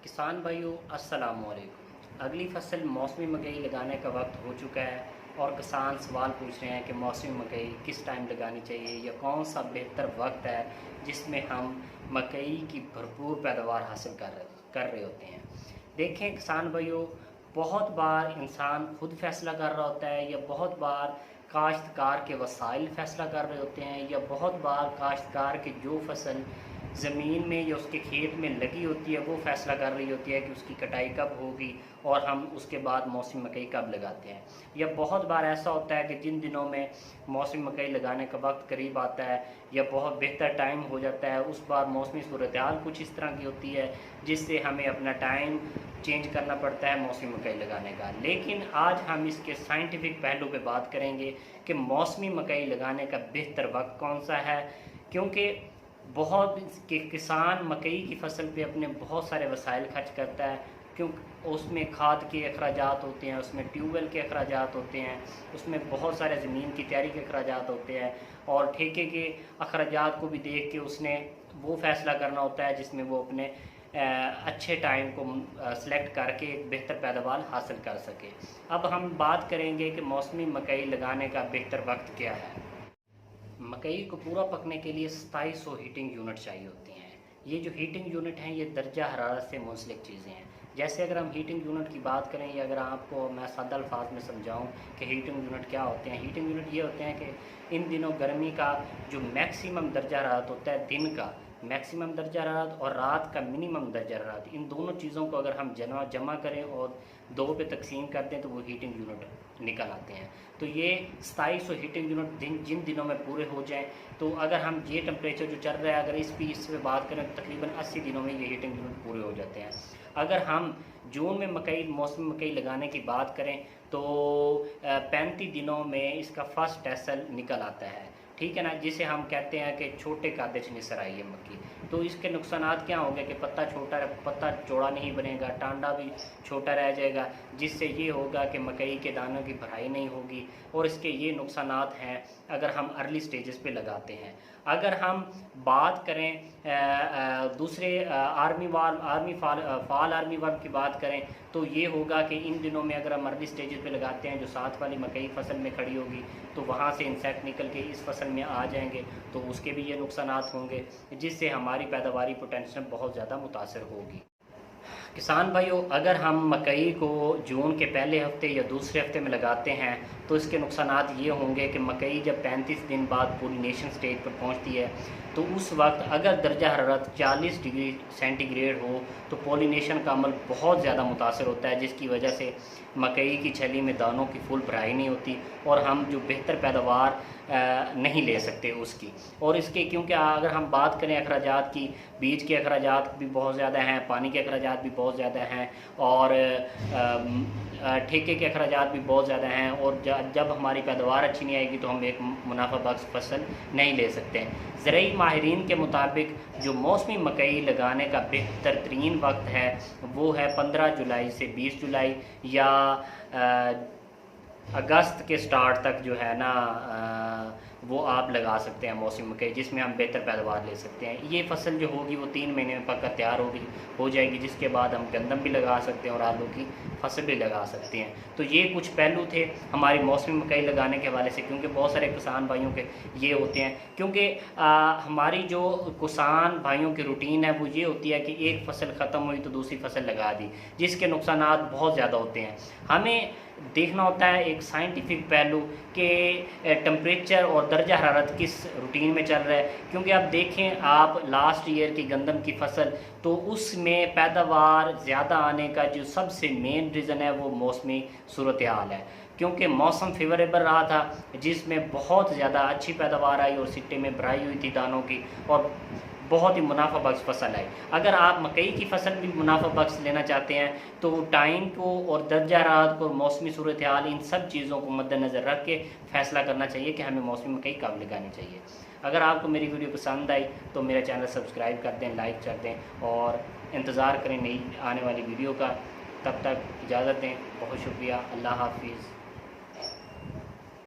किसान भाइयों अस्सलाम वालेकुम। अगली फसल मौसमी मकई लगाने का वक्त हो चुका है और किसान सवाल पूछ रहे हैं कि मौसमी मकई किस टाइम लगानी चाहिए या कौन सा बेहतर वक्त है जिसमें हम मकई की भरपूर पैदावार हासिल कर रहे होते हैं। देखें किसान भाइयों, बहुत बार इंसान खुद फैसला कर रहा होता है या बहुत बार काश्तकार के वसाइल फ़ैसला कर रहे होते हैं या बहुत बार काश्तकार की जो फसल ज़मीन में या उसके खेत में लगी होती है वो फ़ैसला कर रही होती है कि उसकी कटाई कब होगी और हम उसके बाद मौसमी मकई कब लगाते हैं। या बहुत बार ऐसा होता है कि जिन दिनों में मौसमी मकई लगाने का वक्त करीब आता है या बहुत बेहतर टाइम हो जाता है, उस बार मौसमी सूरत हाल कुछ इस तरह की होती है जिससे हमें अपना टाइम चेंज करना पड़ता है मौसमी मकई लगाने का। लेकिन आज हम इसके साइंटिफिक पहलू पे बात करेंगे कि मौसमी मकई लगाने का बेहतर वक्त कौन सा है, क्योंकि बहुत के किसान मकई की फसल पे अपने बहुत सारे वसाइल खर्च करता है, क्योंकि उसमें खाद के अखराजात होते हैं, उसमें ट्यूबवेल के अखराजात होते हैं, उसमें बहुत सारे ज़मीन की तैयारी के अखराजात होते हैं और ठेके के अखराजात को भी देख के उसने वो फ़ैसला करना होता है जिसमें वो अपने अच्छे टाइम को सेलेक्ट करके एक बेहतर पैदावार हासिल कर सके। अब हम बात करेंगे कि मौसमी मकई लगाने का बेहतर वक्त क्या है। मकई को पूरा पकने के लिए 2700 हीटिंग यूनिट चाहिए होती हैं। ये जो हीटिंग यूनिट हैं ये दर्जा हरारत से मुंसलिक चीज़ें हैं। जैसे अगर हम हीटिंग यूनिट की बात करें या अगर आपको मैं सादा अल्फाज में समझाऊं कि हीटिंग यूनिट क्या होते हैं। हीटिंग यूनिट ये होते हैं कि इन दिनों गर्मी का जो मैक्सिमम दर्जा हरारत होता है, दिन का मैक्सिमम दर्जा हरारत और रात का मिनिमम दर्जा हरारत, इन दोनों चीज़ों को अगर हम जमा करें और 2 पे तकसीम कर दें तो वो हीटिंग यूनिट निकल आते हैं। तो ये 2700 हीटिंग यूनिट जिन दिनों में पूरे हो जाएं, तो अगर हम ये टेम्परेचर जो चल रहा है अगर इस पे बात करें तो तकरीबन 80 दिनों में ये हीटिंग यूनिट पूरे हो जाते हैं। अगर हम जून में मौसमी मकई लगाने की बात करें तो 35 दिनों में इसका फर्स्ट टैसल निकल आता है, ठीक है ना, जिसे हम कहते हैं कि छोटे कादे च निसर आई है मक्की। तो इसके नुकसानात क्या होंगे कि पत्ता चौड़ा नहीं बनेगा, टांडा भी छोटा रह जाएगा, जिससे ये होगा कि मकई के दानों की भराई नहीं होगी और इसके ये नुकसानात हैं अगर हम अर्ली स्टेजेस पे लगाते हैं। अगर हम बात करें दूसरे फाल आर्मी वर्म की बात करें तो ये होगा कि इन दिनों में अगर हम अर्ली स्टेजेस पे लगाते हैं जो साथ वाली मकई फसल में खड़ी होगी तो वहाँ से इंसेक्ट निकल के इस फसल में आ जाएंगे, तो उसके भी ये नुकसानात होंगे जिससे हमारी पैदावारी पोटेंशियल बहुत ज़्यादा मुतासर होगी। किसान भाइयों, अगर हम मकई को जून के पहले हफ्ते या दूसरे हफ्ते में लगाते हैं तो इसके नुकसानात ये होंगे कि मकई जब 35 दिन बाद पोलिनेशन स्टेज पर पहुंचती है तो उस वक्त अगर दर्जा हरारत 40 डिग्री सेंटीग्रेड हो तो पोलिनेशन का अमल बहुत ज़्यादा मुतासर होता है, जिसकी वजह से मकई की छली में दानों की फुल भराई नहीं होती और हम जो बेहतर पैदावार नहीं ले सकते उसकी। और इसके क्योंकि अगर हम बात करें अखराजात की, बीज के अखराजात भी बहुत ज़्यादा हैं, पानी के अखराजात भी बहुत ज़्यादा हैं और ठेके के अखराजात भी बहुत ज़्यादा हैं और जब हमारी पैदावार अच्छी नहीं आएगी तो हम एक मुनाफा बख्श फसल नहीं ले सकते। ज़राई माहिरीन के मुताबिक जो मौसमी मकई लगाने का बेहतर तरीन वक्त है वो है 15 जुलाई से 20 जुलाई या अगस्त के स्टार्ट तक जो है ना वो आप लगा सकते हैं मौसमी मकई, जिसमें हम बेहतर पैदावार ले सकते हैं। ये फसल जो होगी वो 3 महीने में पक्का तैयार हो जाएगी, जिसके बाद हम गंदम भी लगा सकते हैं और आलू की फसल भी लगा सकते हैं। तो ये कुछ पहलू थे हमारी मौसमी मकई लगाने के हवाले से, क्योंकि बहुत सारे किसान भाइयों के ये होते हैं, क्योंकि हमारी जो किसान भाइयों की रूटीन है वो ये होती है कि एक फसल ख़त्म हुई तो दूसरी फसल लगा दी, जिसके नुकसानात बहुत ज़्यादा होते हैं। हमें देखना होता है एक साइंटिफिक पहलू कि टेम्परेचर और दर्जा हरारत किस रूटीन में चल रहा है, क्योंकि आप देखें आप लास्ट ईयर की गंदम की फसल तो उसमें पैदावार ज़्यादा आने का जो सबसे मेन रीज़न है वो मौसमी सूरत हाल है, क्योंकि मौसम फेवरेबल रहा था जिसमें बहुत ज़्यादा अच्छी पैदावार आई और सिट्टे में भराई हुई थी दानों की और बहुत ही मुनाफा बख्श फसल आई। अगर आप मकई की फसल भी मुनाफा बख्श लेना चाहते हैं तो टाइम को और दर्जा हरारत को, मौसमी सूरत हाल, इन सब चीज़ों को मद्देनज़र रख के फ़ैसला करना चाहिए कि हमें मौसमी मकई कब लगानी चाहिए। अगर आपको मेरी वीडियो पसंद आई तो मेरा चैनल सब्सक्राइब कर दें, लाइक कर दें और इंतज़ार करें नई आने वाली वीडियो का। तब तक इजाज़त दें। बहुत शुक्रिया। अल्लाह हाफिज़।